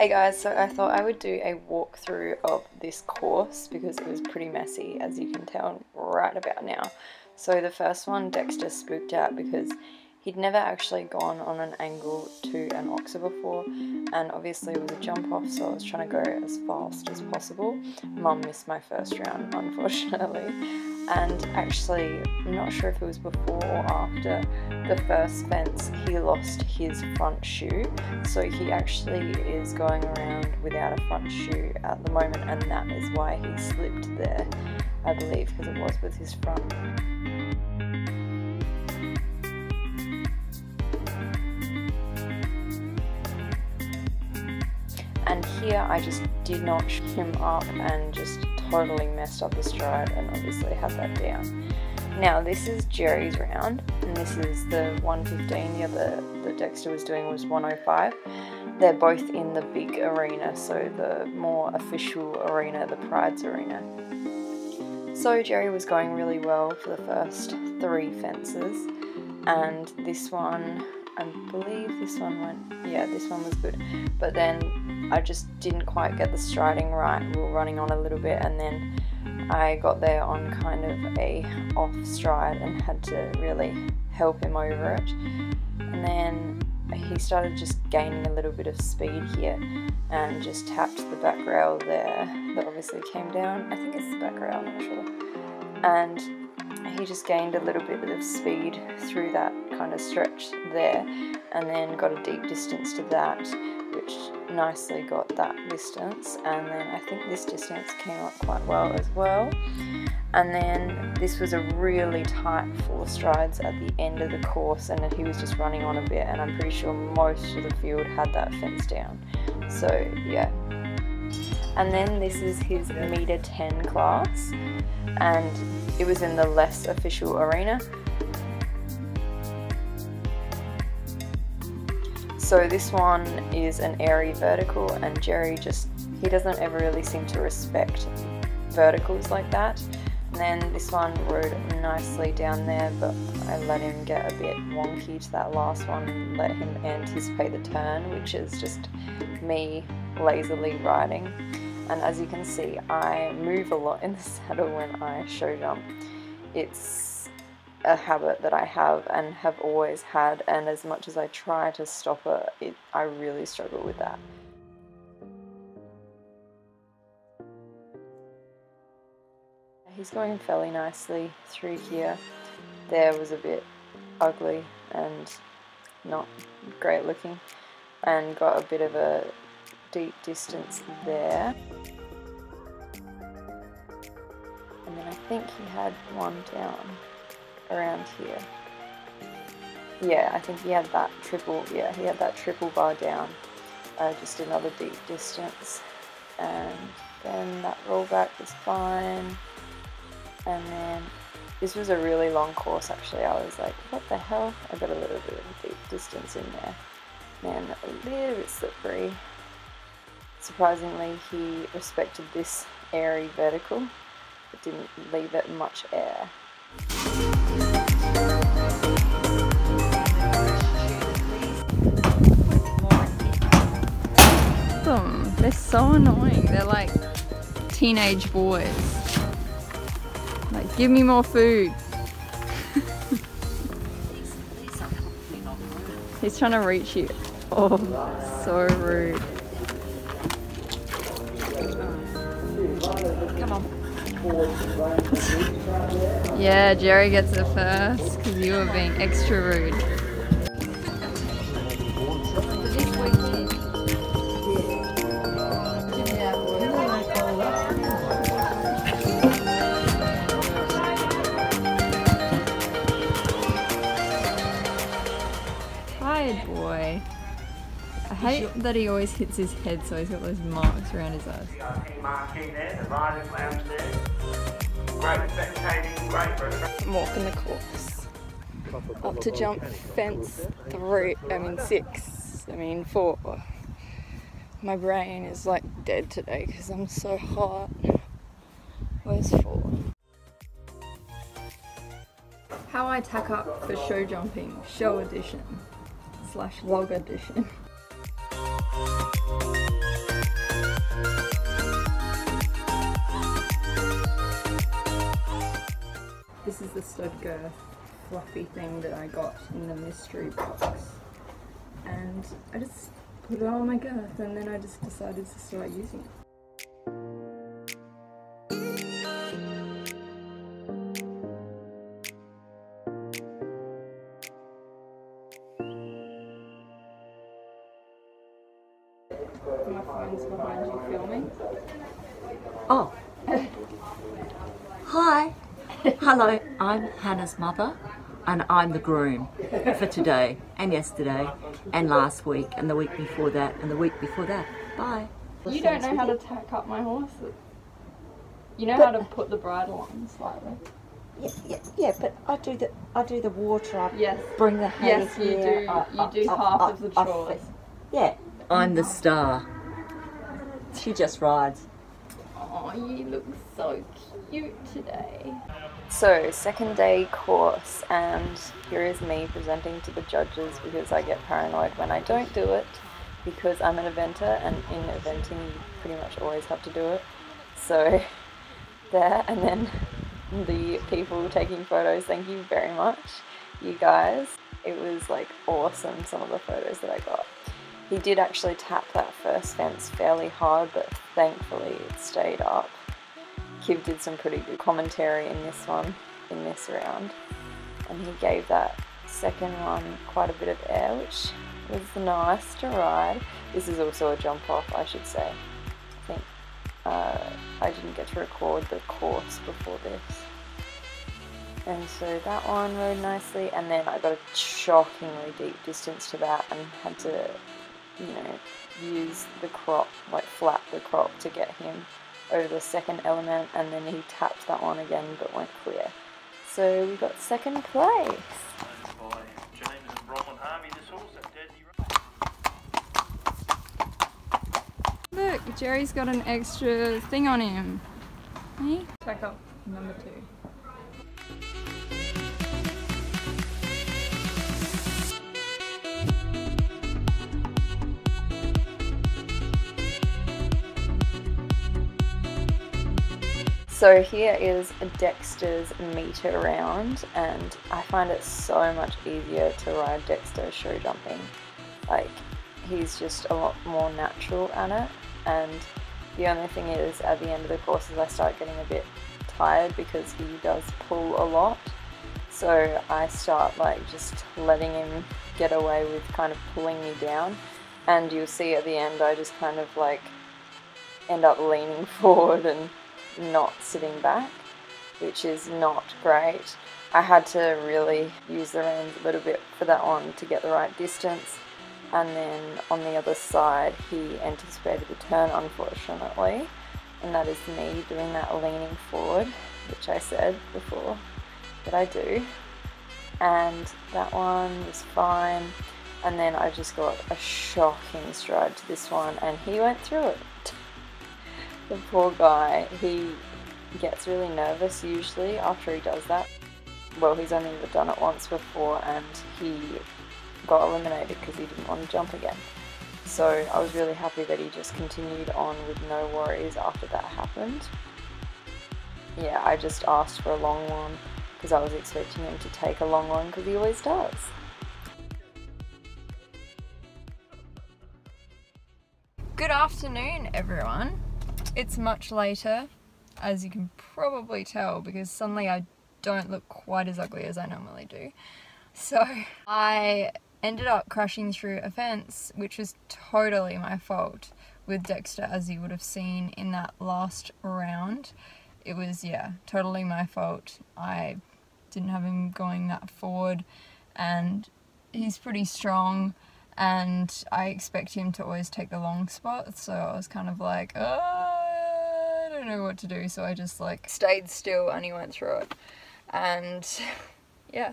Hey guys, so I thought I would do a walkthrough of this course because it was pretty messy, as you can tell right about now. So the first one, Dexter spooked out because he'd never actually gone on an angle to an oxer before, and obviously it was a jump off, so I was trying to go as fast as possible. Mum missed my first round, unfortunately, and actually I'm not sure if it was before or after the first fence he lost his front shoe, so he actually is going around without a front shoe at the moment, and that is why he slipped there, I believe, because it was with his front. And here I just did not shoot him up and just totally messed up the stride, and obviously had that down. Now this is Jerry's round, and this is the 115, the other that Dexter was doing was 105. They're both in the big arena, so the more official arena, the Pride's arena. So Jerry was going really well for the first 3 fences, and this one, I believe this one went, yeah, this one was good, but then I just didn't quite get the striding right. We were running on a little bit, and then I got there on kind of a off stride and had to really help him over it. And then he started just gaining a little bit of speed here and just tapped the back rail there that obviously came down. I think it's the back rail, I'm not sure. And he just gained a little bit of speed through that kind of stretch there, and then got a deep distance to that, which nicely got that distance, and then I think this distance came up quite well as well. And then this was a really tight 4 strides at the end of the course, and he was just running on a bit, and I'm pretty sure most of the field had that fence down, so yeah. And then this is his meter 10 class, and it was in the less official arena. So this one is an airy vertical, and Jerry he doesn't ever really seem to respect verticals like that. And then this one rode nicely down there, but I let him get a bit wonky to that last one and let him anticipate the turn, which is just me lazily riding. And as you can see, I move a lot in the saddle when I show jump. It's a habit that I have and have always had, and as much as I try to stop it, I really struggle with that. He's going fairly nicely through here. There was a bit ugly and not great looking, and got a bit of a deep distance there. And then I think he had one down around here. Yeah, I think he had that triple bar down, just another deep distance. And then that rollback was fine. And then this was a really long course actually. I was like, what the hell? I got a little bit of a deep distance in there. And then a little bit slippery. Surprisingly, he respected this airy vertical, but didn't leave it much air. They're so annoying. They're like teenage boys. Like, give me more food. He's trying to reach you. Oh, so rude. Come on. Yeah, Jerry gets it first because you were being extra rude. Tired boy. I hate that he always hits his head, so he's got those marks around his eyes. I'm walking the course up to jump fence 4. My brain is like dead today because I'm so hot. Where's 4? How I tack up for show jumping, show edition / vlog edition. This is the stud girth fluffy thing that I got in the mystery box. And I just put it on my girth and then I just decided to start using it. My phone's behind you filming. Oh. Hi. Hello, I'm Hannah's mother and I'm the groom for today and yesterday and last week and the week before that and the week before that. Bye. You don't know how to tack up my horses. You know how to put the bridle on slightly. Yeah, but I do the water up. Yes. Bring the hay Yes, you here. do. You do half of the chores. Yeah. I'm the star. She just rides. Oh, you look so cute today. So, second day course, and here is me presenting to the judges because I get paranoid when I don't do it because I'm an eventer, and in eventing you pretty much always have to do it. So, there, and then the people taking photos, thank you very much, you guys. It was like awesome, some of the photos that I got. He did actually tap that first fence fairly hard, but thankfully it stayed up. Kiv did some pretty good commentary in this one, in this round, and he gave that second one quite a bit of air, which was nice to ride. This is also a jump off, I should say. I think I didn't get to record the course before this. And so that one rode nicely, and then I got a shockingly deep distance to that and had to, you know, use the crop, like flap the crop to get him over the second element, and then he tapped that one again but went clear. So we got second place. Look, Jerry's got an extra thing on him. Hey? Tack up number 2. So here is Dexter's meter round, and I find it so much easier to ride Dexter show jumping. Like, he's just a lot more natural at it, and the only thing is at the end of the courses I start getting a bit tired because he does pull a lot. So I start like just letting him get away with kind of pulling me down, and you'll see at the end I just kind of like end up leaning forward and not sitting back, which is not great. I had to really use the reins a little bit for that one to get the right distance, and then on the other side he anticipated the turn, unfortunately, and that is me doing that leaning forward, which I said before that I do, and that one was fine. And then I just got a shocking stride to this one and he went through it. The poor guy, he gets really nervous usually after he does that. Well, he's only ever done it once before and he got eliminated because he didn't want to jump again. So I was really happy that he just continued on with no worries after that happened. Yeah, I just asked for a long one because I was expecting him to take a long one because he always does. Good afternoon, everyone. It's much later, as you can probably tell, because suddenly I don't look quite as ugly as I normally do. So I ended up crashing through a fence, which was totally my fault with Dexter, as you would have seen in that last round. It was, yeah, totally my fault. I didn't have him going that forward, and he's pretty strong, and I expect him to always take the long spot, so I was kind of like, I don't know what to do, so I just like stayed still and he went through it. And yeah,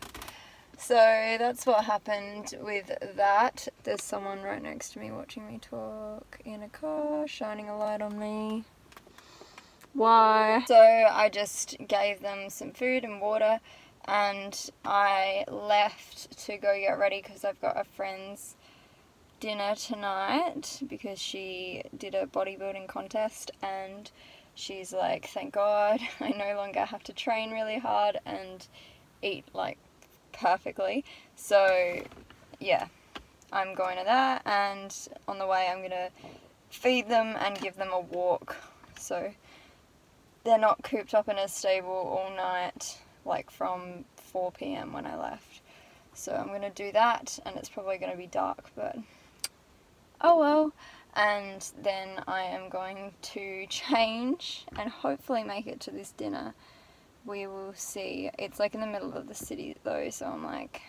so that's what happened with that. There's someone right next to me watching me talk in a car, shining a light on me. Why? So I just gave them some food and water, and I left to go get ready because I've got a friend's dinner tonight because she did a bodybuilding contest and she's like, thank God I no longer have to train really hard and eat like perfectly. So yeah, I'm going to that, and on the way I'm gonna feed them and give them a walk, so they're not cooped up in a stable all night, like from 4 PM when I left. So I'm gonna do that, and it's probably gonna be dark, but oh well. And then I am going to change and hopefully make it to this dinner. We will see. It's like in the middle of the city though, so I'm like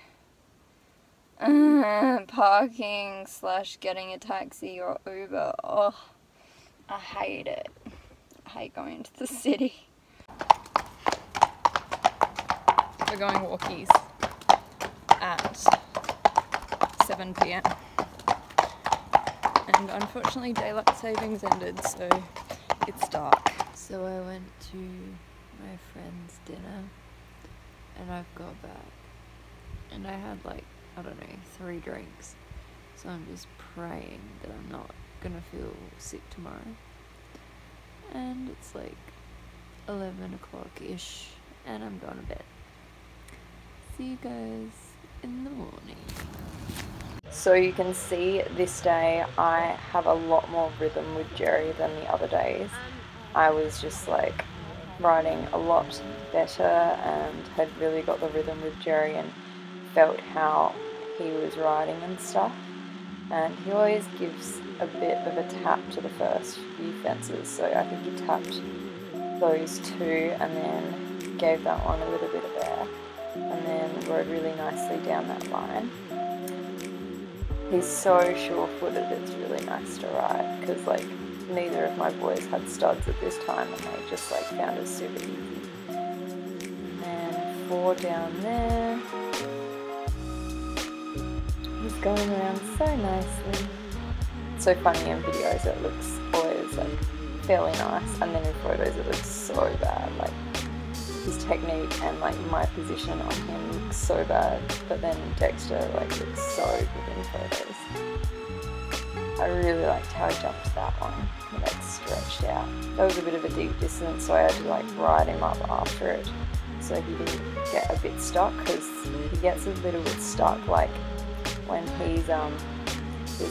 parking / getting a taxi or Uber. Oh, I hate it. I hate going into the city. We're going walkies at 7 PM. And unfortunately daylight savings ended, so it's dark. So I went to my friend's dinner and I've got back and I had like, I don't know, 3 drinks. So I'm just praying that I'm not gonna feel sick tomorrow. And it's like 11 o'clock-ish and I'm going to bed. See you guys in the morning. So you can see this day I have a lot more rhythm with Jerry than the other days. I was just like riding a lot better and had really got the rhythm with Jerry and felt how he was riding and stuff. And he always gives a bit of a tap to the first few fences, so I think he tapped those 2 and then gave that one a little bit of air and then rode really nicely down that line. He's so sure-footed, it's really nice to ride, because like neither of my boys had studs at this time and they just like found it super easy. And 4 down there. He's going around so nicely. It's so funny in videos, it looks always like fairly nice, and then in photos it looks so bad. Like his technique and like my position on him looks so bad, but then Dexter like looks so good in photos. I really liked how he jumped that one. He like stretched out. That was a bit of a deep distance, so I had to like ride him up after it so he didn't get a bit stuck, because he gets a little bit stuck like when he's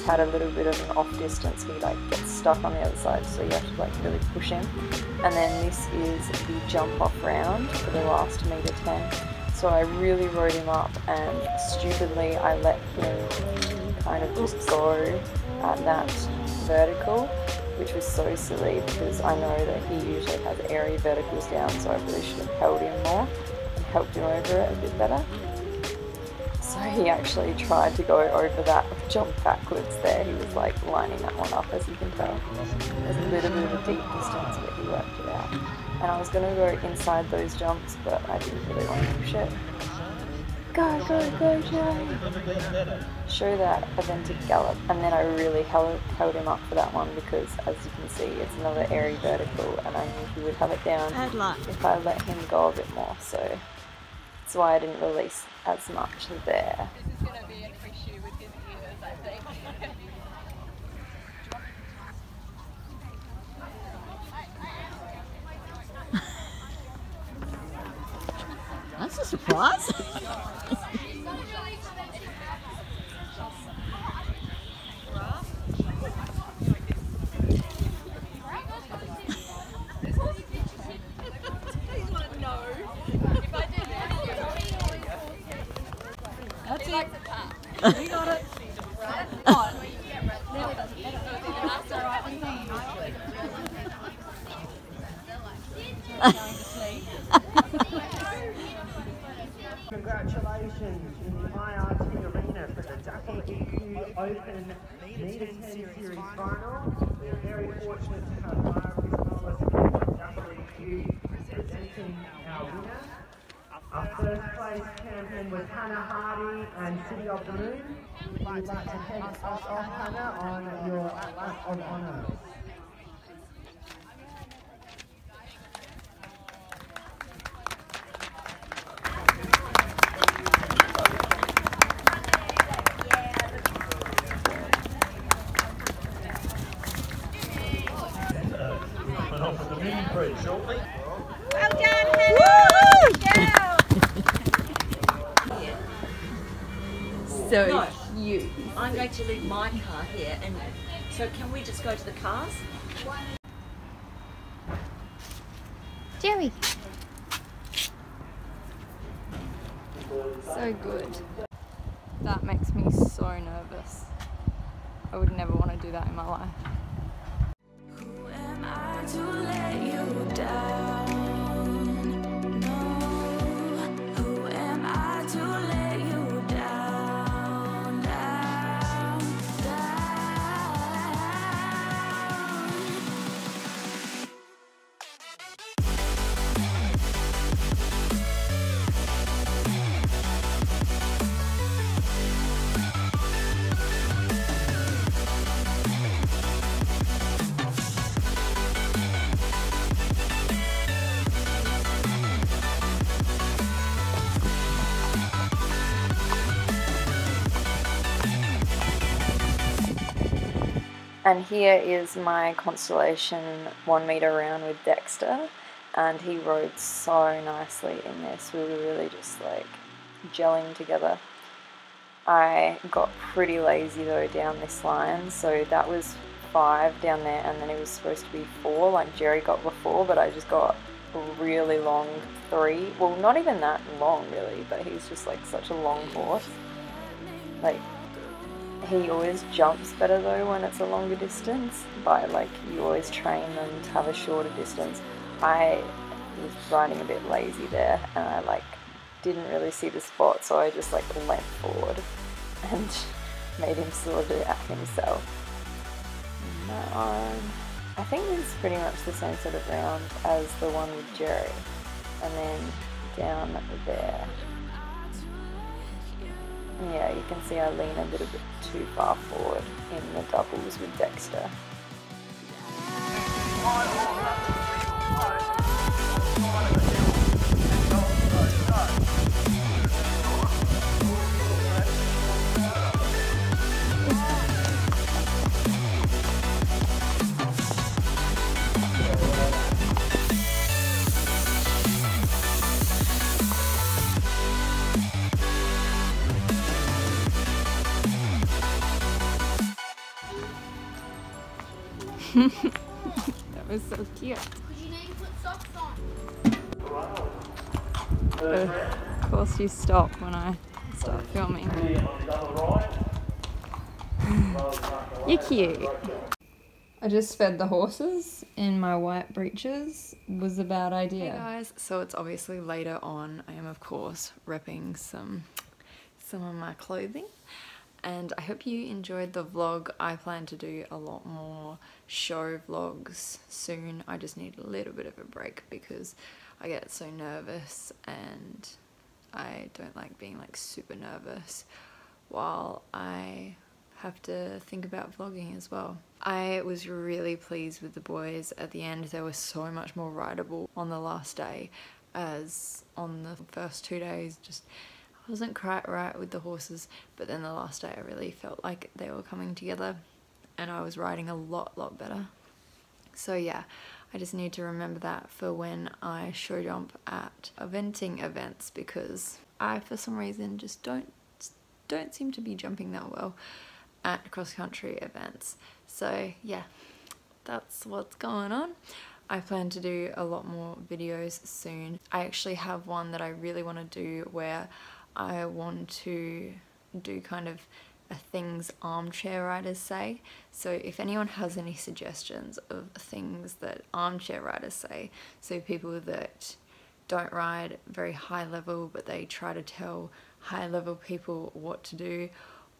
had a little bit of an off distance, he like gets stuck on the other side, so you have to like really push him. And then this is the jump off round for the last meter 10. So I really rode him up, and stupidly I let him kind of just go at that vertical, which was so silly because I know that he usually has airy verticals down, so I really should have held him more and helped him over it a bit better. So he actually tried to go over that jump backwards there. He was like lining that one up, as you can tell. There's a little bit of a deep distance, but he worked it out. And I was going to go inside those jumps, but I didn't really want to push it. Go, go, go, Jerry! Show that authentic gallop. And then I really held him up for that one because, as you can see, it's another airy vertical, and I knew he would have it down if I let him go a bit more. So that's why I didn't release as much there. This is going to be an issue with his ears, I think. That's a surprise. That's it. You got it. Congratulations in the IRT arena for the WEQ Open Meter 10 Series Final. We are very fortunate to have Marcus WEQ presenting our winner. Our first place champion was Hannah Hardy and City of the Moon. We'd like to head us off, Hannah, on your lap of honour. so No. cute. I'm going to leave my car here, and so can we just go to the cars? Jerry. So good. That makes me so nervous. I would never want to do that in my life. Who am I to let you down? No. Who am I to let you down? Down, And here is my constellation 1 meter round with Dexter, and he rode so nicely in this. We were really just like gelling together. I got pretty lazy though down this line, so that was 5 down there, and then it was supposed to be 4 like Jerry got before, but I just got a really long 3. Well, not even that long really, but he's just like such a long horse. Like, he always jumps better though when it's a longer distance, but like you always train them to have a shorter distance. I was riding a bit lazy there, and I like didn't really see the spot, so I just like leant forward and made him sort it out himself. And that one, I think this is pretty much the same sort of round as the one with Jerry, and then down there. Yeah, you can see I lean a little bit too far forward in the doubles with Dexter. That was so cute. Of course you stop when I start filming. You're cute. I just fed the horses in my white breeches. Was a bad idea. Hey guys, so it's obviously later on. I am of course repping some of my clothing. And I hope you enjoyed the vlog. I plan to do a lot more show vlogs soon. I just need a little bit of a break because I get so nervous, and I don't like being like super nervous while I have to think about vlogging as well. I was really pleased with the boys at the end. They were so much more rideable on the last day as on the first 2 days. Just wasn't quite right with the horses, but then the last day I really felt like they were coming together and I was riding a lot better. So yeah, I just need to remember that for when I show jump at eventing events, because I for some reason just don't seem to be jumping that well at cross country events. So yeah, that's what's going on. I plan to do a lot more videos soon. I actually have one that I really want to do where I want to do kind of a things armchair riders say. So if anyone has any suggestions of things that armchair riders say, so people that don't ride very high level but they try to tell high level people what to do,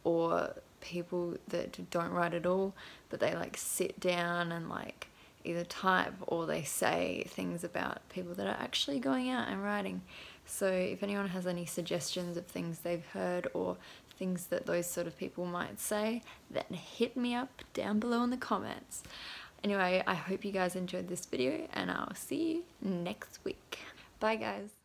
or people that don't ride at all but they like sit down and like either type or they say things about people that are actually going out and riding. So if anyone has any suggestions of things they've heard or things that those sort of people might say, then hit me up down below in the comments. Anyway, I hope you guys enjoyed this video and I'll see you next week. Bye guys.